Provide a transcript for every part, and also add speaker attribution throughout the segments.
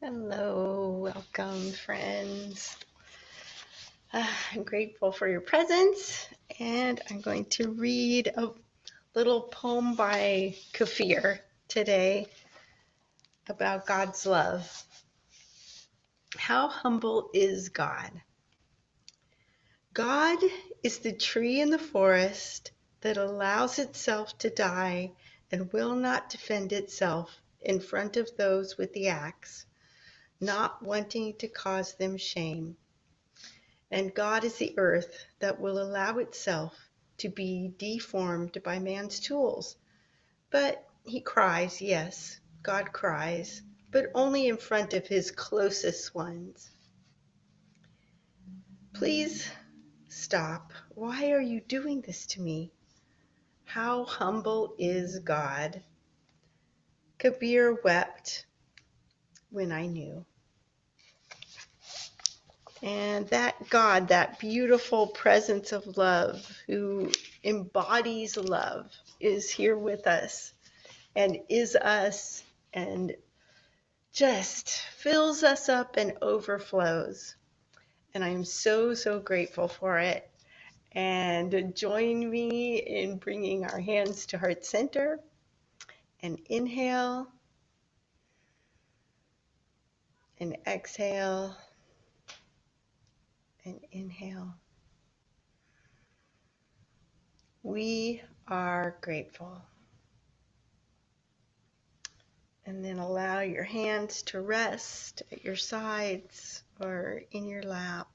Speaker 1: Hello, welcome, friends. I'm grateful for your presence, and I'm going to read a little poem by Kafir today about God's love. How humble is God? God is the tree in the forest that allows itself to die and will not defend itself in front of those with the axe, not wanting to cause them shame. And God is the earth that will allow itself to be deformed by man's tools. But he cries, yes, God cries, but only in front of his closest ones. Please stop. Why are you doing this to me? How humble is God? Kabir wept when I knew. And that God, that beautiful presence of love who embodies love, is here with us and is us and just fills us up and overflows. And I am so, so grateful for it. And join me in bringing our hands to heart center and inhale and exhale and inhale. We are grateful. And then allow your hands to rest at your sides or in your lap.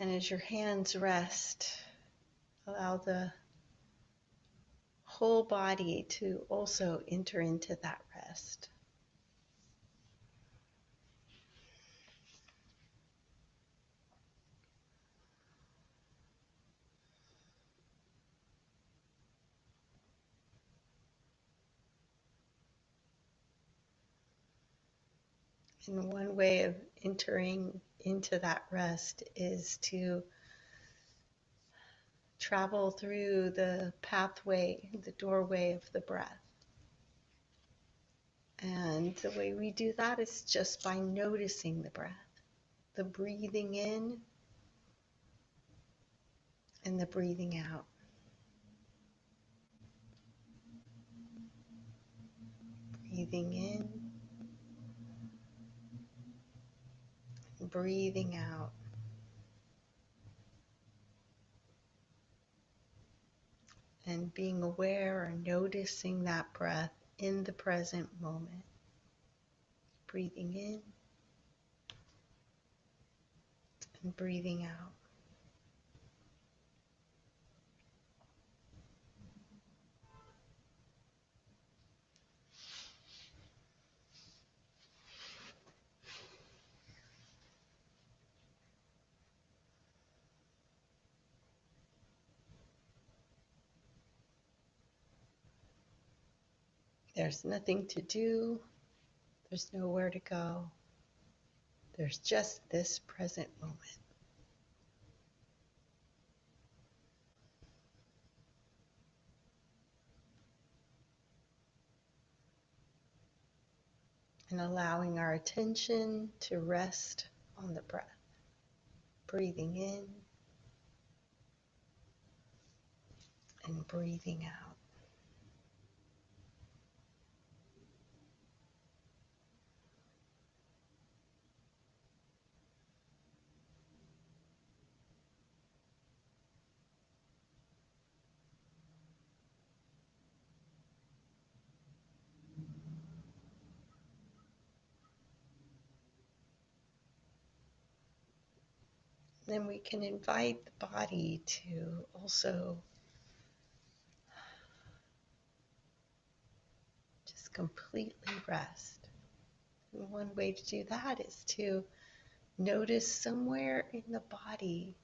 Speaker 1: And as your hands rest, allow the whole body to also enter into that rest. And one way of entering into that rest is to travel through the pathway, the doorway of the breath. And the way we do that is just by noticing the breath, the breathing in and the breathing out. Breathing in, breathing out. And being aware or noticing that breath in the present moment. Breathing in and breathing out. There's nothing to do. There's nowhere to go. There's just this present moment. And allowing our attention to rest on the breath. Breathing in and breathing out. Then we can invite the body to also just completely rest. And one way to do that is to notice somewhere in the body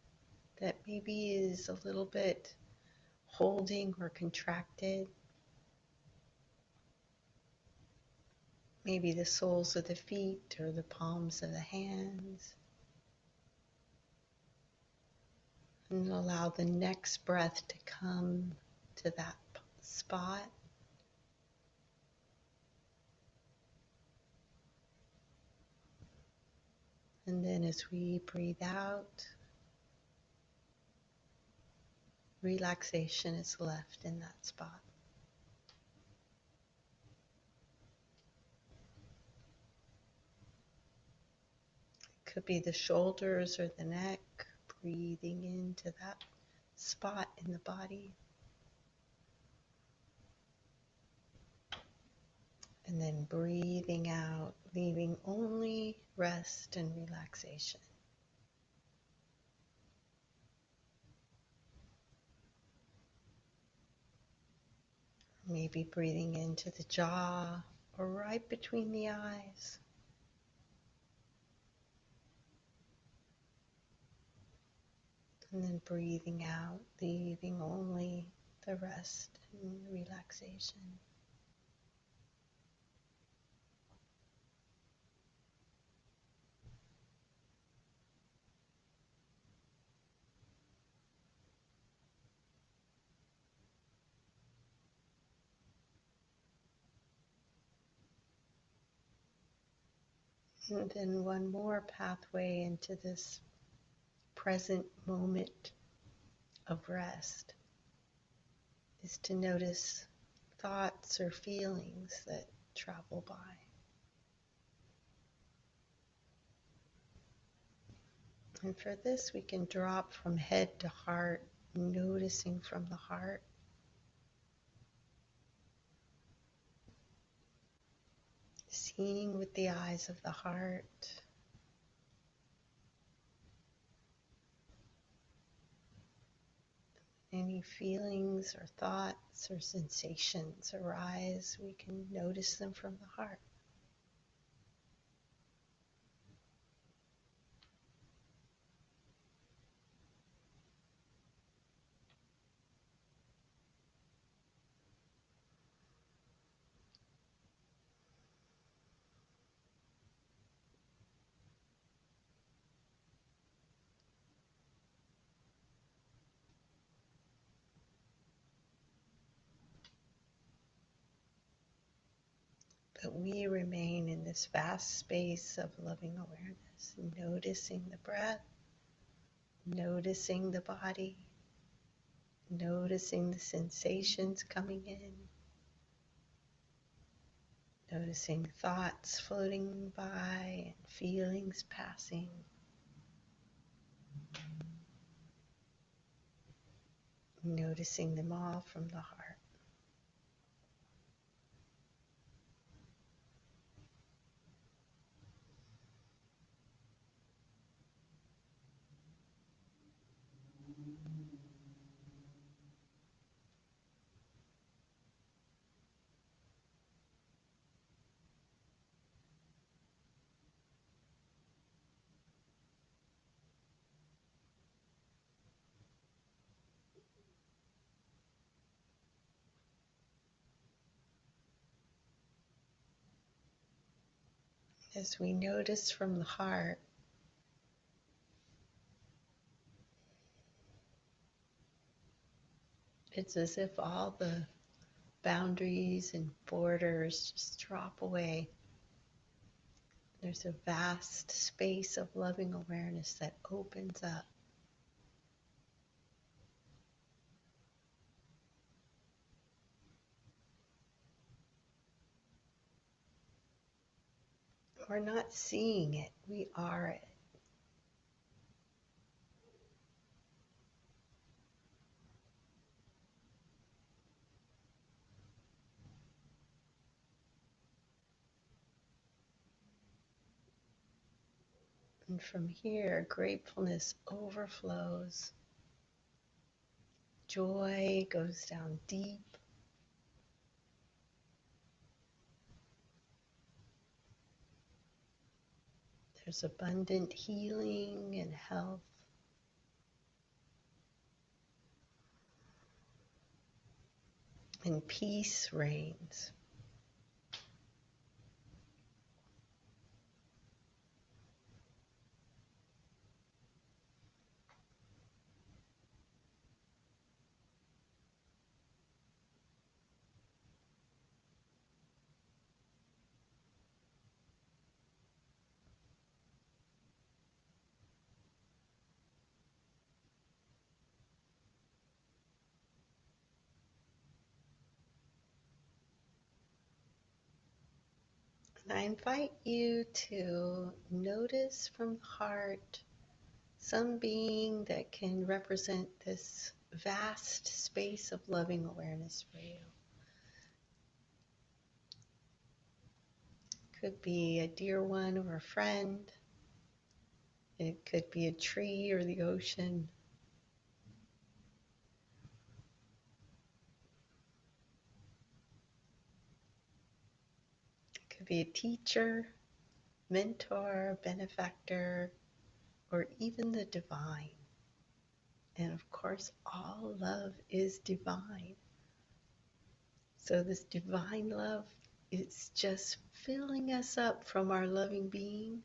Speaker 1: that maybe is a little bit holding or contracted. Maybe the soles of the feet or the palms of the hands. And allow the next breath to come to that spot. And then as we breathe out, relaxation is left in that spot. It could be the shoulders or the neck, breathing into that spot in the body. And then breathing out, leaving only rest and relaxation. Maybe breathing into the jaw or right between the eyes. And then breathing out, leaving only the rest and relaxation. And then one more pathway into this present moment of rest is to notice thoughts or feelings that travel by. And for this, we can drop from head to heart, noticing from the heart. Seeing with the eyes of the heart. Any feelings or thoughts or sensations arise, we can notice them from the heart. But we remain in this vast space of loving awareness, noticing the breath, noticing the body, noticing the sensations coming in, noticing thoughts floating by and feelings passing. Noticing them all from the heart. As we notice from the heart, it's as if all the boundaries and borders just drop away. There's a vast space of loving awareness that opens up. We're not seeing it, we are it. And from here, gratefulness overflows. Joy goes down deep. There's abundant healing and health. And peace reigns. I invite you to notice from the heart some being that can represent this vast space of loving awareness for you. Could be a dear one or a friend. It could be a tree or the ocean. It could be a teacher, mentor, benefactor, or even the divine. And of course, all love is divine. So this divine love is just filling us up from our loving being,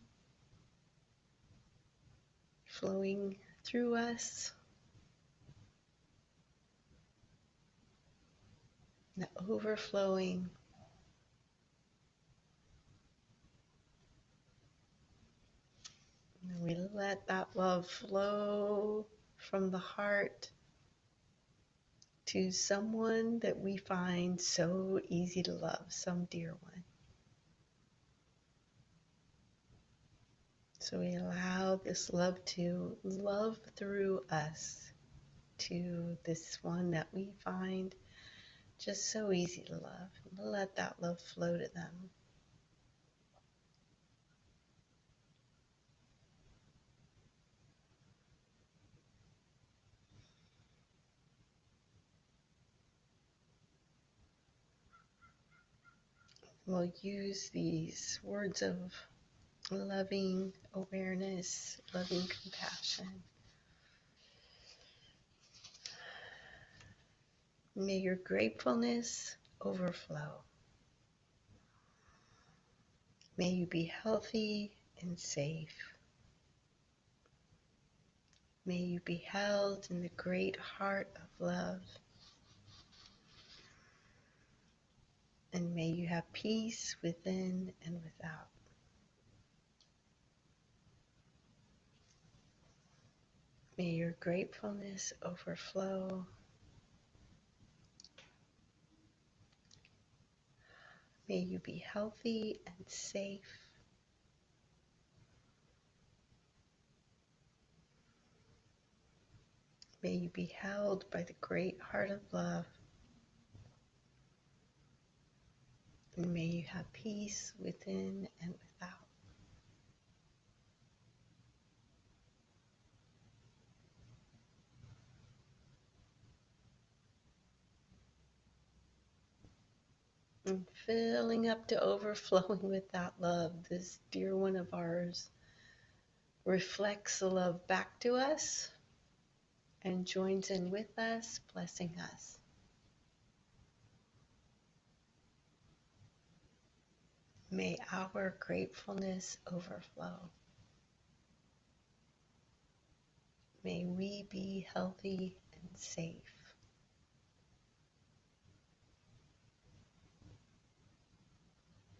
Speaker 1: flowing through us, and overflowing. And we let that love flow from the heart to someone that we find so easy to love, some dear one. So we allow this love to love through us to this one that we find just so easy to love. We'll let that love flow to them. We'll use these words of loving awareness, loving compassion. May your gratefulness overflow. May you be healthy and safe. May you be held in the great heart of love. And may you have peace within and without. May your gratefulness overflow. May you be healthy and safe. May you be held by the great heart of love. And may you have peace within and without. And filling up to overflowing with that love, this dear one of ours reflects the love back to us and joins in with us, blessing us. May our gratefulness overflow. May we be healthy and safe.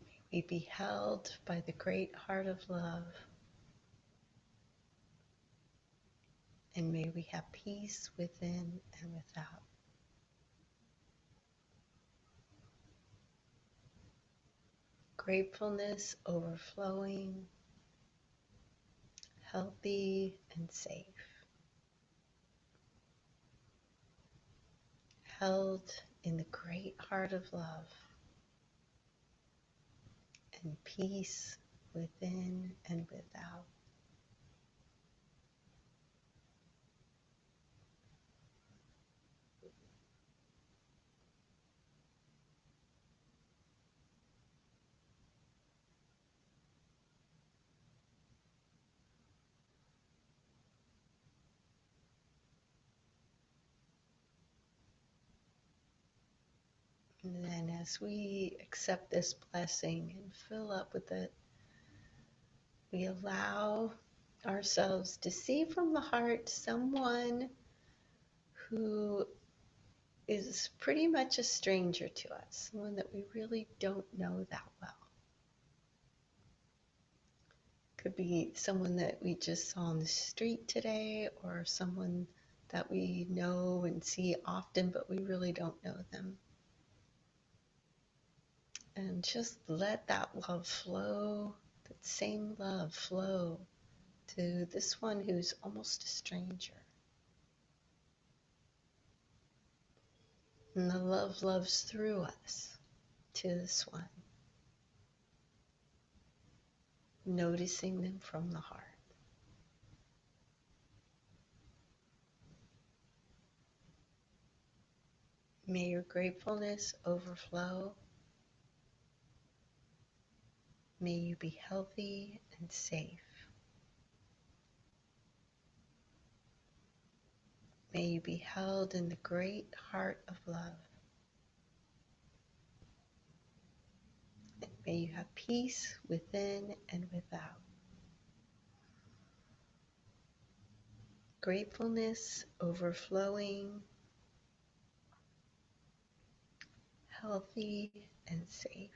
Speaker 1: May we be held by the great heart of love. And may we have peace within and without. Gratefulness overflowing, healthy and safe. Held in the great heart of love. And peace within and without. And then as we accept this blessing and fill up with it, we allow ourselves to see from the heart someone who is pretty much a stranger to us, someone that we really don't know that well. Could be someone that we just saw on the street today, or someone that we know and see often, but we really don't know them. And just let that love flow, that same love flow to this one who's almost a stranger. And the love loves through us to this one, noticing them from the heart. May your gratefulness overflow. May you be healthy and safe. May you be held in the great heart of love. And may you have peace within and without. Gratefulness overflowing, healthy and safe.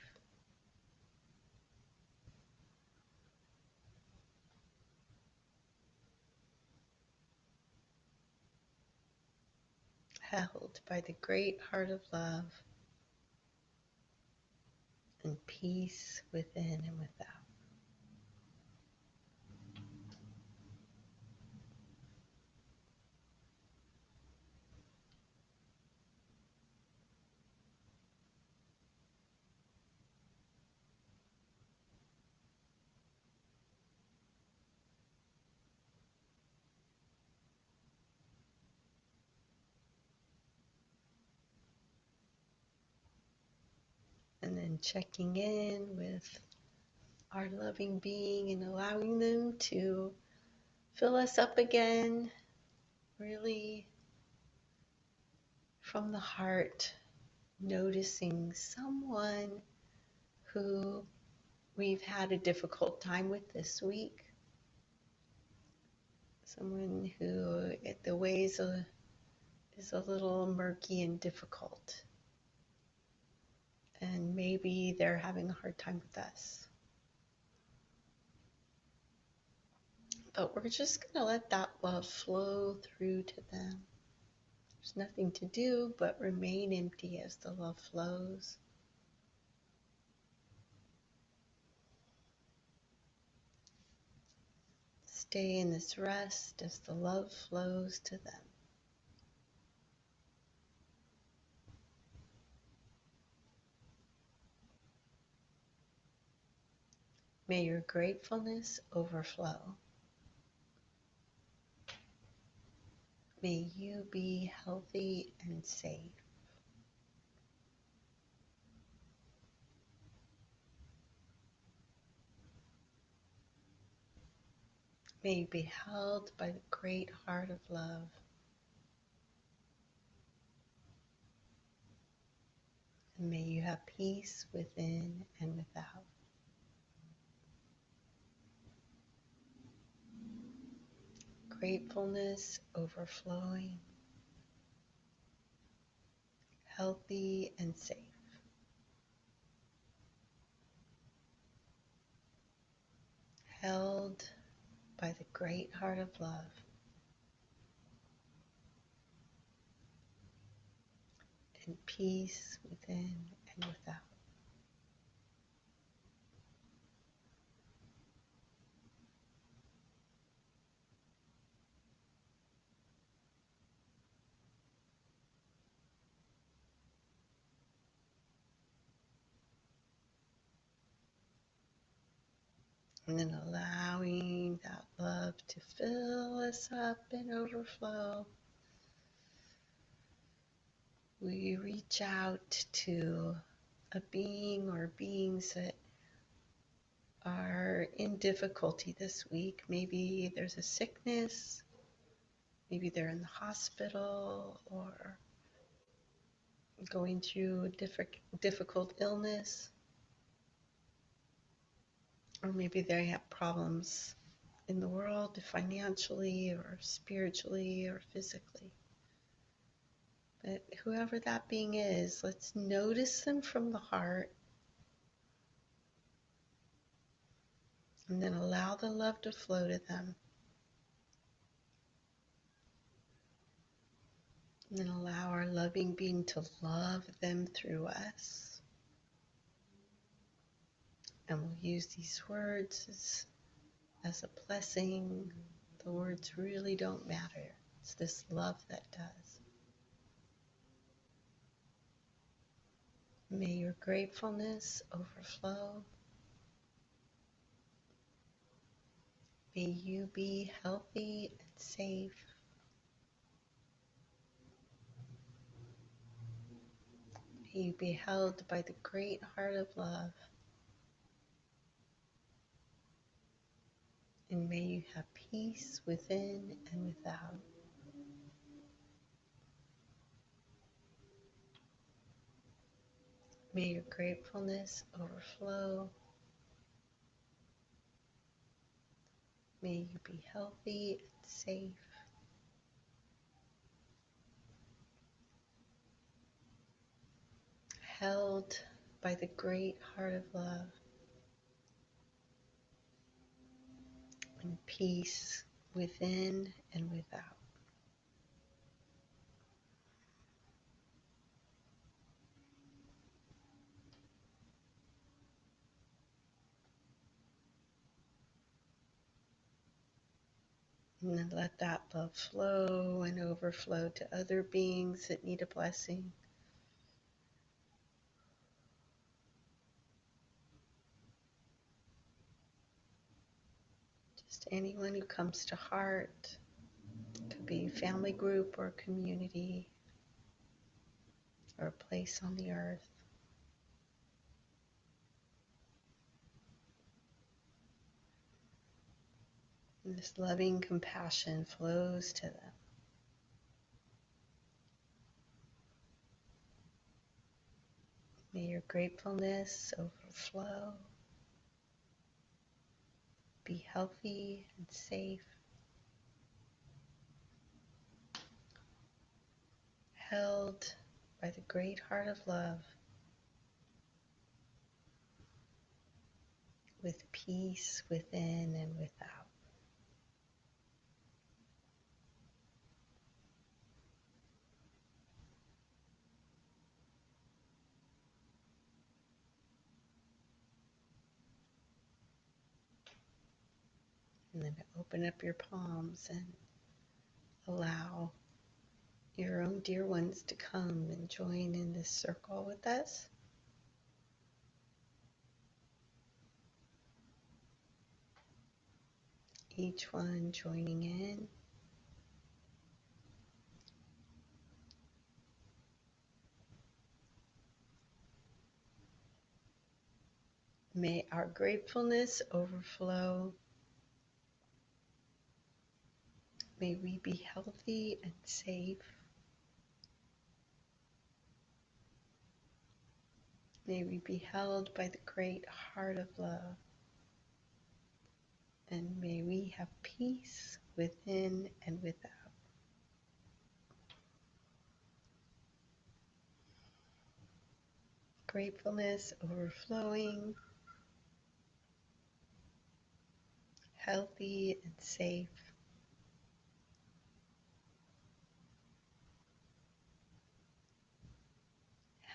Speaker 1: Held by the great heart of love and peace within and without. And then checking in with our loving being and allowing them to fill us up again, really from the heart, noticing someone who we've had a difficult time with this week, someone who the ways is a little murky and difficult, and maybe they're having a hard time with us. But we're just going to let that love flow through to them. There's nothing to do but remain empty as the love flows. Stay in this rest as the love flows to them. May your gratefulness overflow. May you be healthy and safe. May you be held by the great heart of love. And may you have peace within and without. Gratefulness overflowing, healthy and safe. Held by the great heart of love. And peace within and without. And then allowing that love to fill us up and overflow. We reach out to a being or beings that are in difficulty this week. Maybe there's a sickness, maybe they're in the hospital or going through a difficult illness, or maybe they have problems in the world financially or spiritually or physically. But whoever that being is, let's notice them from the heart and then allow the love to flow to them. And then allow our loving being to love them through us. And we'll use these words as a blessing. The words really don't matter. It's this love that does. May your gratefulness overflow. May you be healthy and safe. May you be held by the great heart of love. And may you have peace within and without. May your gratefulness overflow. May you be healthy and safe. Held by the great heart of love. And peace within and without. And then let that love flow and overflow to other beings that need a blessing. Just anyone who comes to heart. It could be a family group or a community or a place on the earth. And this loving compassion flows to them. May your gratefulness overflow. Be healthy and safe. Held by the great heart of love. With peace within and without. And then open up your palms and allow your own dear ones to come and join in this circle with us. Each one joining in. May our gratefulness overflow. May we be healthy and safe. May we be held by the great heart of love. And may we have peace within and without. Gratefulness overflowing, healthy and safe.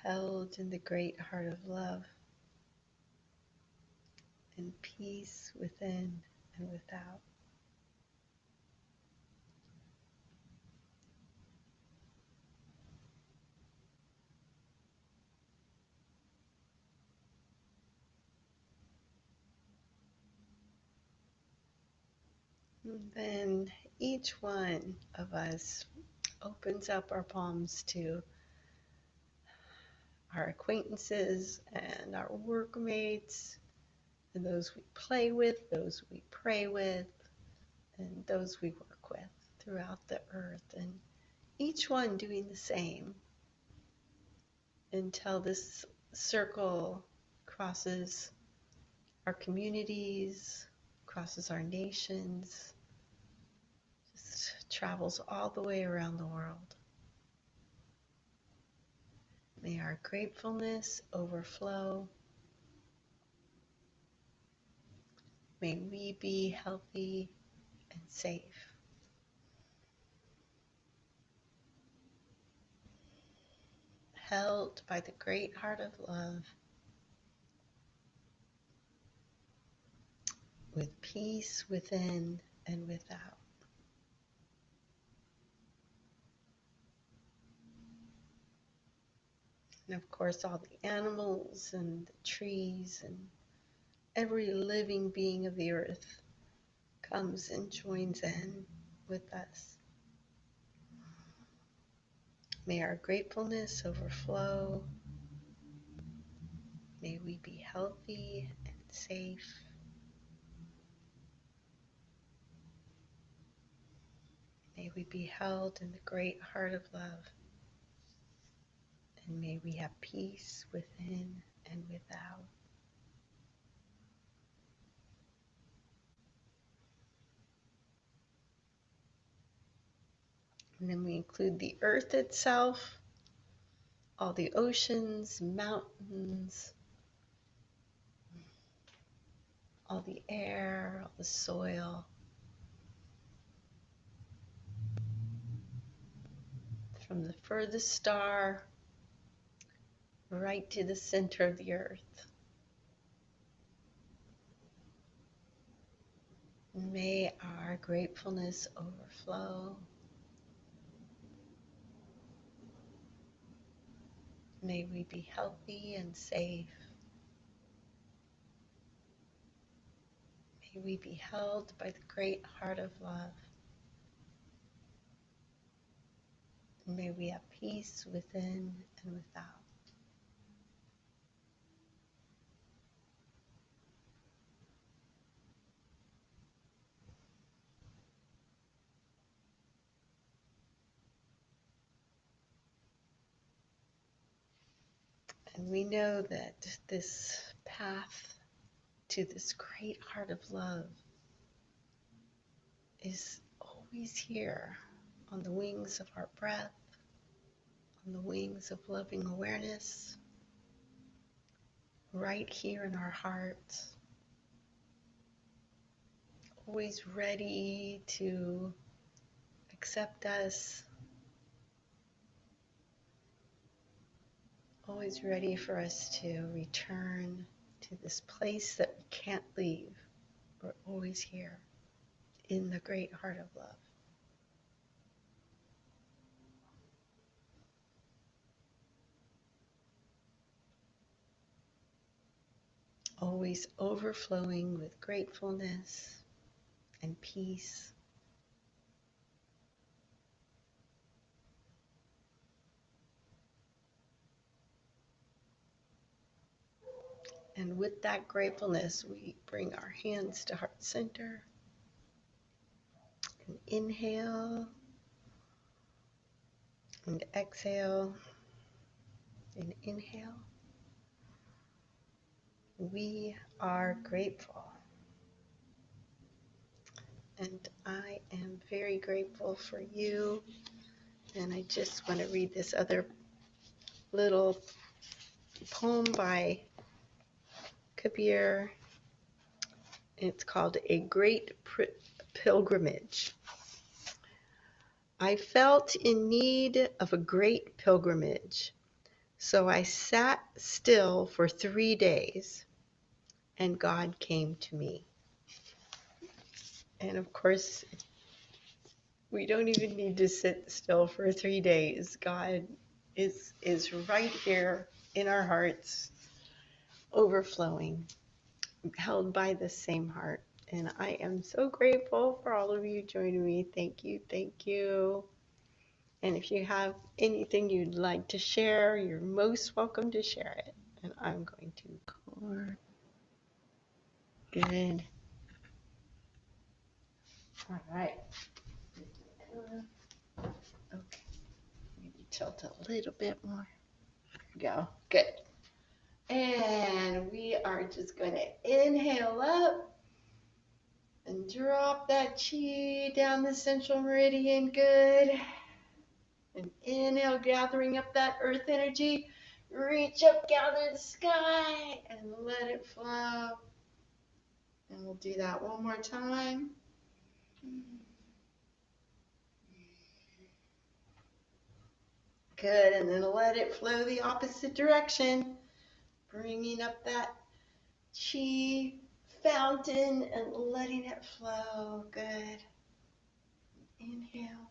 Speaker 1: Held in the great heart of love. And peace within and without. And then each one of us opens up our palms to our acquaintances and our workmates and those we play with, those we pray with, and those we work with throughout the earth. And each one doing the same until this circle crosses our communities, crosses our nations, just travels all the way around the world. May our gratefulness overflow. May we be healthy and safe. Held by the great heart of love. with peace within and without. And of course, all the animals and the trees and every living being of the earth comes and joins in with us. May our gratefulness overflow. May we be healthy and safe. May we be held in the great heart of love. And may we have peace within and without. And then we include the earth itself, all the oceans, mountains, all the air, all the soil, from the furthest star right to the center of the earth. May our gratefulness overflow. May we be healthy and safe. May we be held by the great heart of love. And may we have peace within and without. And we know that this path to this great heart of love is always here on the wings of our breath, on the wings of loving awareness, right here in our hearts, always ready to accept us, always ready for us to return to this place that we can't leave. We're always here in the great heart of love. Always overflowing with gratefulness and peace. And with that gratefulness, we bring our hands to heart center. And inhale and exhale. And inhale. We are grateful. And I am very grateful for you. And I just want to read this other little poem by Kabir. It's called A Great Pilgrimage. I felt in need of a great pilgrimage, so I sat still for 3 days, and God came to me. And of course, we don't even need to sit still for 3 days. God is right here in our hearts, overflowing, held by the same heart. And I am so grateful for all of you joining me. Thank you, thank you. And if you have anything you'd like to share, you're most welcome to share it. And I'm going to record. Good. All right. Okay. Maybe tilt a little bit more. There we go. Good. And we are just going to inhale up and drop that chi down the central meridian. Good. And inhale, gathering up that earth energy. Reach up, gather the sky, and let it flow. And we'll do that one more time. Good, and then let it flow the opposite direction. Bringing up that chi, fountain and letting it flow. Good. Inhale.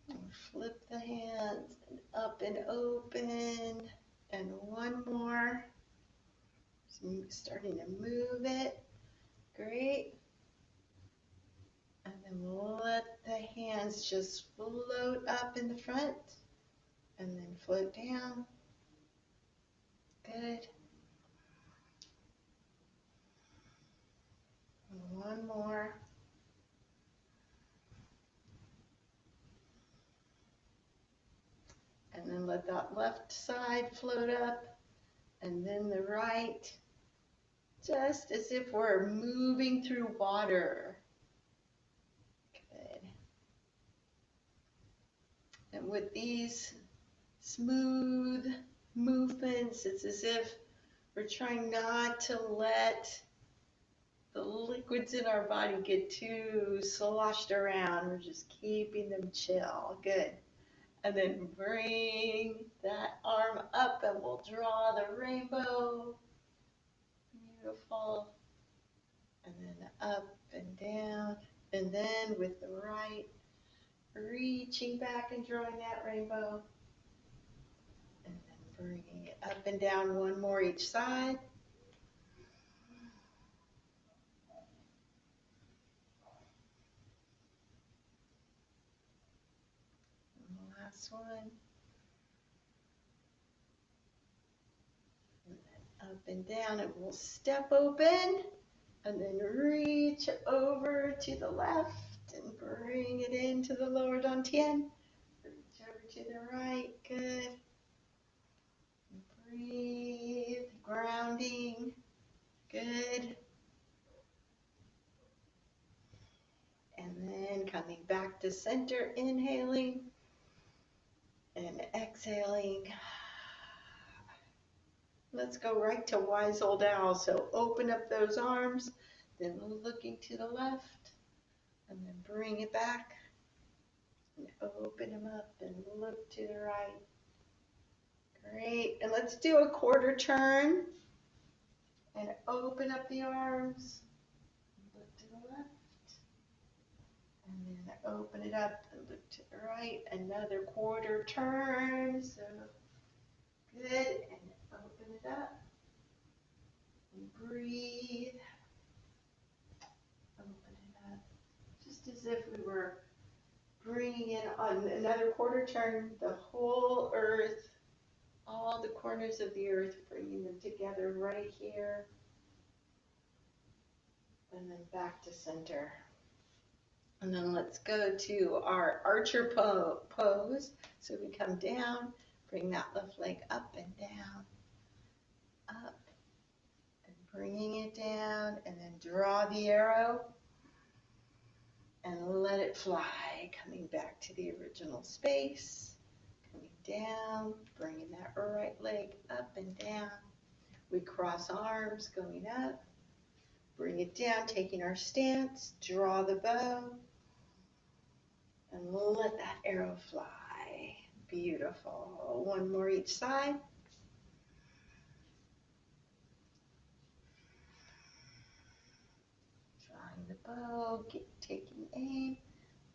Speaker 1: And flip the hands and up and open. And one more. So starting to move it. Great. And then let the hands just float up in the front and then float down. Good. And one more. And then let that left side float up and then the right, just as if we're moving through water. Good. And with these smooth movements, it's as if we're trying not to let the liquids in our body get too sloshed around. We're just keeping them chill. Good. And then bring that arm up and we'll draw the rainbow. Beautiful. And then up and down. And then with the right, reaching back and drawing that rainbow. And then bringing it up and down, one more each side. And the last one. And then up and down, and we'll step open and then reach over to the left and bring it into the lower dantian. Reach over to the right, good. Breathe, grounding, good. And then coming back to center, inhaling and exhaling. Let's go right to wise old owl. So open up those arms, then looking to the left, and then bring it back. And open them up and look to the right. Great. And let's do a quarter turn. And open up the arms. Look to the left. And then open it up and look to the right. Another quarter turn. So good. And open it up. And breathe. Open it up. Just as if we were bringing in on another quarter turn the whole earth, all the corners of the earth, bringing them together right here. And then back to center. And then let's go to our archer pose. So we come down, bring that left leg up and down, up, and bringing it down, and then draw the arrow and let it fly, coming back to the original space, coming down, bringing that right leg up and down. We cross arms, going up, bring it down, taking our stance, draw the bow, and let that arrow fly. Beautiful. One more each side. Drawing the bow, taking aim,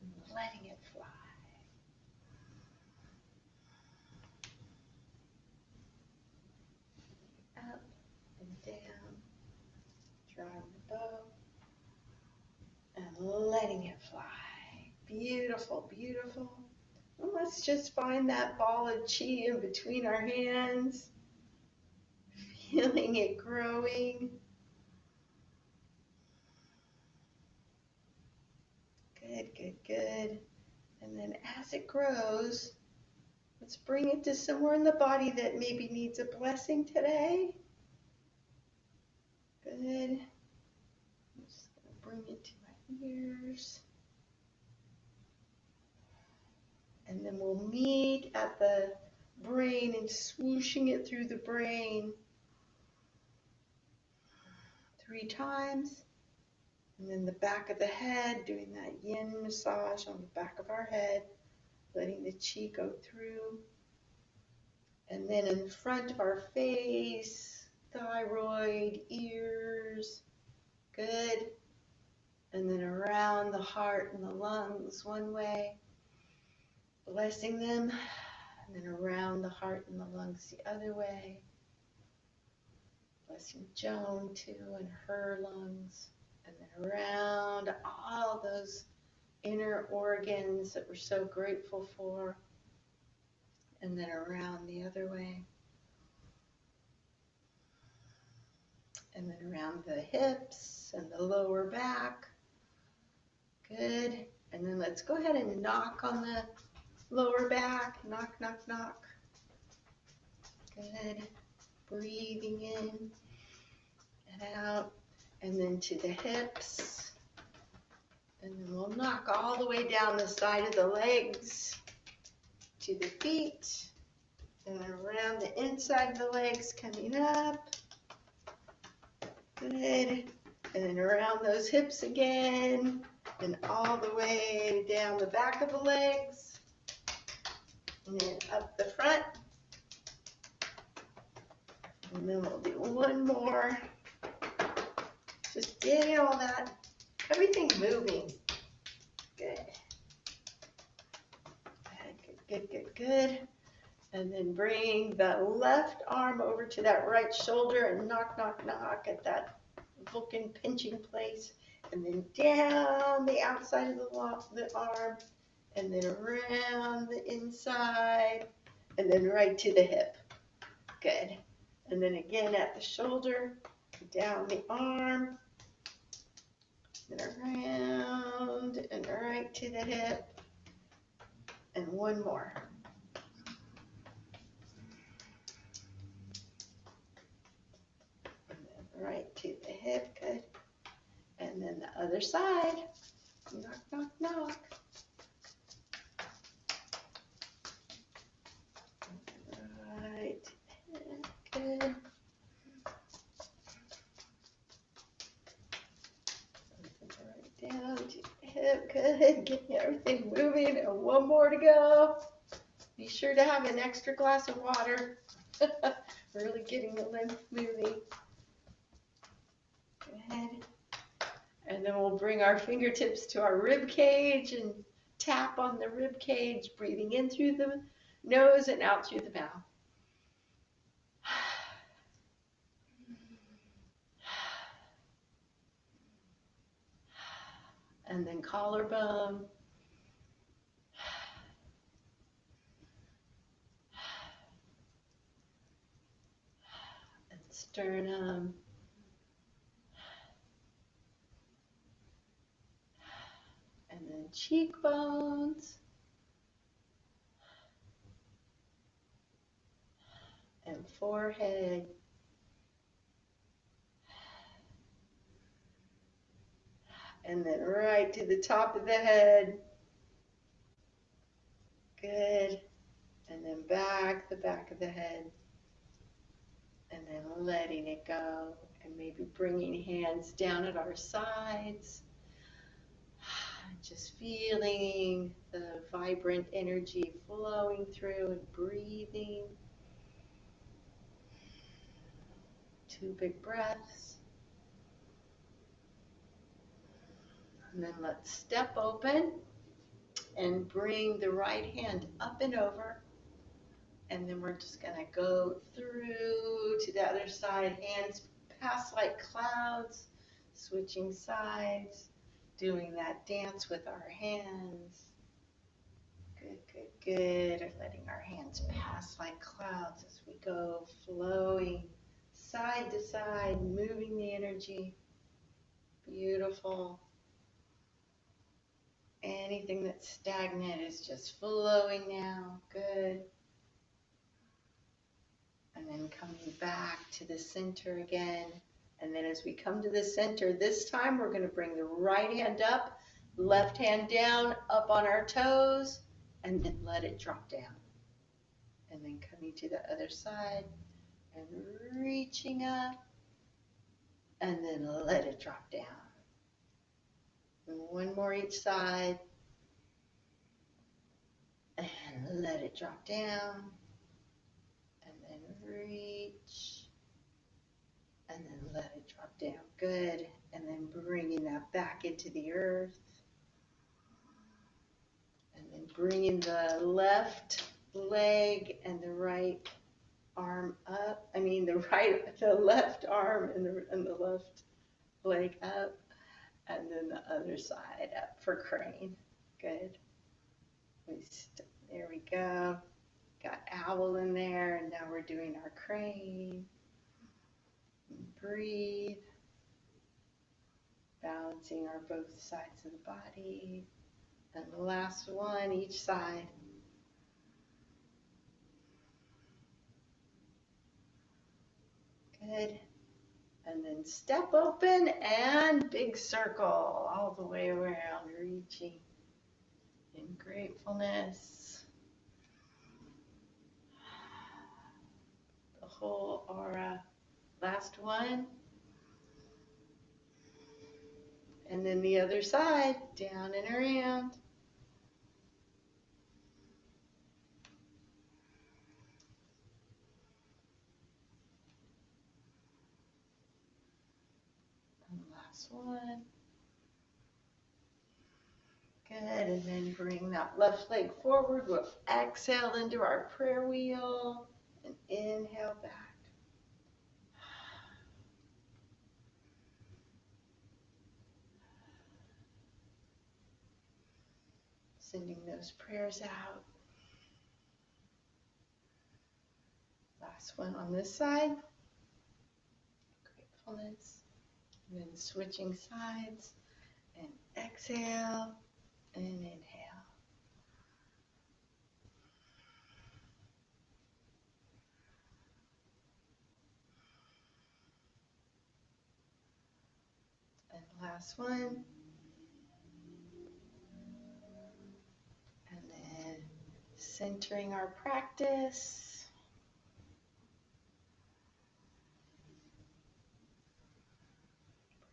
Speaker 1: and letting it fly. Up and down, drawing the bow, and letting it fly. Beautiful, beautiful. And let's just find that ball of chi in between our hands, feeling it growing. Good, good, good. And then as it grows, let's bring it to somewhere in the body that maybe needs a blessing today. Good. I'm just going to bring it to my ears. And then we'll meet at the brain and swooshing it through the brain 3 times. And then the back of the head, doing that yin massage on the back of our head, letting the chi go through. And then in front of our face, thyroid, ears. Good. And then around the heart and the lungs one way, blessing them. And then around the heart and the lungs the other way, blessing Joan too and her lungs. And then around all those inner organs that we're so grateful for. And then around the other way. And then around the hips and the lower back. Good. And then let's go ahead and knock on the lower back. Knock, knock, knock. Good. Breathing in and out. And then to the hips. And then we'll knock all the way down the side of the legs to the feet. And then around the inside of the legs coming up. Good. And then around those hips again. And all the way down the back of the legs. And then up the front. And then we'll do one more. Just getting all that, everything moving. Good. Good, good, good. And then bring the left arm over to that right shoulder and knock, knock, knock at that Vulcan pinching place. And then down the outside of the arm. And then around the inside. And then right to the hip. Good. And then again at the shoulder. Down the arm. And around and right to the hip. And one more. And then right to the hip, good. And then the other side. Knock, knock, knock. Right to the hip, good. Right down to the hip, good. Getting everything moving. And one more to go. Be sure to have an extra glass of water. Really getting the lymph moving. Go ahead. And then we'll bring our fingertips to our rib cage and tap on the rib cage, breathing in through the nose and out through the mouth. And then collarbone. And sternum. And then cheekbones. And forehead. And then right to the top of the head. Good. And then back, the back of the head. And then letting it go. And maybe bringing hands down at our sides. Just feeling the vibrant energy flowing through and breathing. 2 big breaths. And then let's step open and bring the right hand up and over. And then we're just going to go through to the other side. Hands pass like clouds, switching sides, doing that dance with our hands. Good, good, good. Letting our hands pass like clouds as we go, flowing side to side, moving the energy. Beautiful. Anything that's stagnant is just flowing now. Good. And then coming back to the center again. And then as we come to the center, this time we're going to bring the right hand up, left hand down, up on our toes, and then let it drop down. And then coming to the other side and reaching up, and then let it drop down. And one more each side, and let it drop down, and then reach, And then let it drop down. Good. And then bringing that back into the earth. And then bringing the left leg and the right arm up. The left arm and the left leg up. And then the other side up for crane. Good. There we go. Got owl in there, and now we're doing our crane. Breathe. Balancing our both sides of the body. And the last one, each side. Good. And then step open and big circle all the way around, reaching in gratefulness. The whole aura. Last one. And then the other side, down and around. And last one. Good, and then bring that left leg forward. We'll exhale into our prayer wheel and inhale back. Sending those prayers out. Last one on this side. Gratefulness. And then switching sides. And exhale and inhale. And last one. And then centering our practice.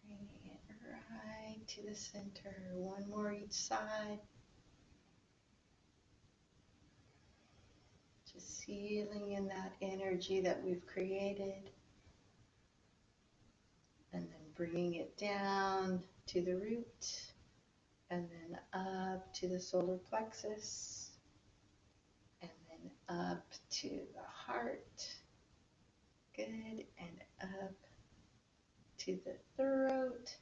Speaker 1: Bringing it right to the center. One more each side. Just sealing in that energy that we've created. And then bringing it down to the root. And then up to the solar plexus. And then up to the heart. Good. And up to the throat.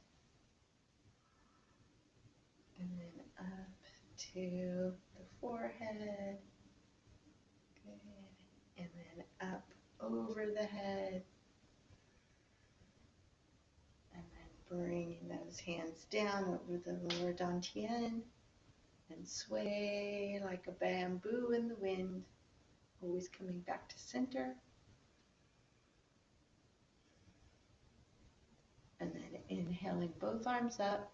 Speaker 1: And then up to the forehead. Good. And then up over the head. And then bringing those hands down over the lower dantian. And sway like a bamboo in the wind. Always coming back to center. And then inhaling both arms up.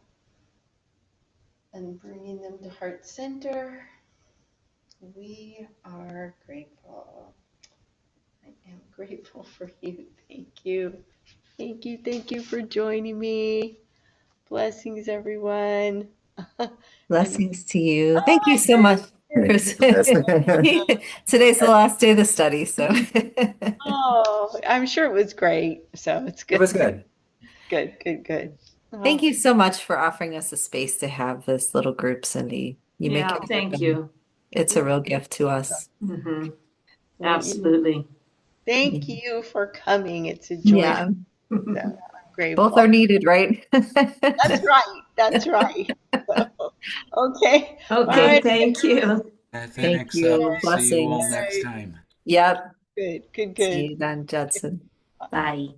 Speaker 1: And bringing them to heart center. We are grateful. I am grateful for you. Thank you. Thank you for joining me. Blessings, everyone.
Speaker 2: Blessings to you. Thank you so much, Chris. Today's the last day of the study, so.
Speaker 1: Oh, I'm sure it was great. So it's good.
Speaker 3: It was good.
Speaker 1: Good.
Speaker 2: Thank you so much for offering us a space to have this little group, Cindy. You make it
Speaker 4: thank
Speaker 2: happen.
Speaker 4: you.
Speaker 2: It's a real gift to us.
Speaker 4: Mm-hmm. Absolutely.
Speaker 1: Thank you for coming. It's a joy.
Speaker 2: Yeah.
Speaker 1: So I'm grateful.
Speaker 2: Both are needed, right?
Speaker 1: That's right. So, okay.
Speaker 4: Okay,
Speaker 1: right.
Speaker 4: thank you.
Speaker 2: Thank you.
Speaker 3: See you all
Speaker 2: Blessings.
Speaker 3: next time.
Speaker 2: Yep.
Speaker 1: Good.
Speaker 2: See you then, Judson.
Speaker 4: Bye.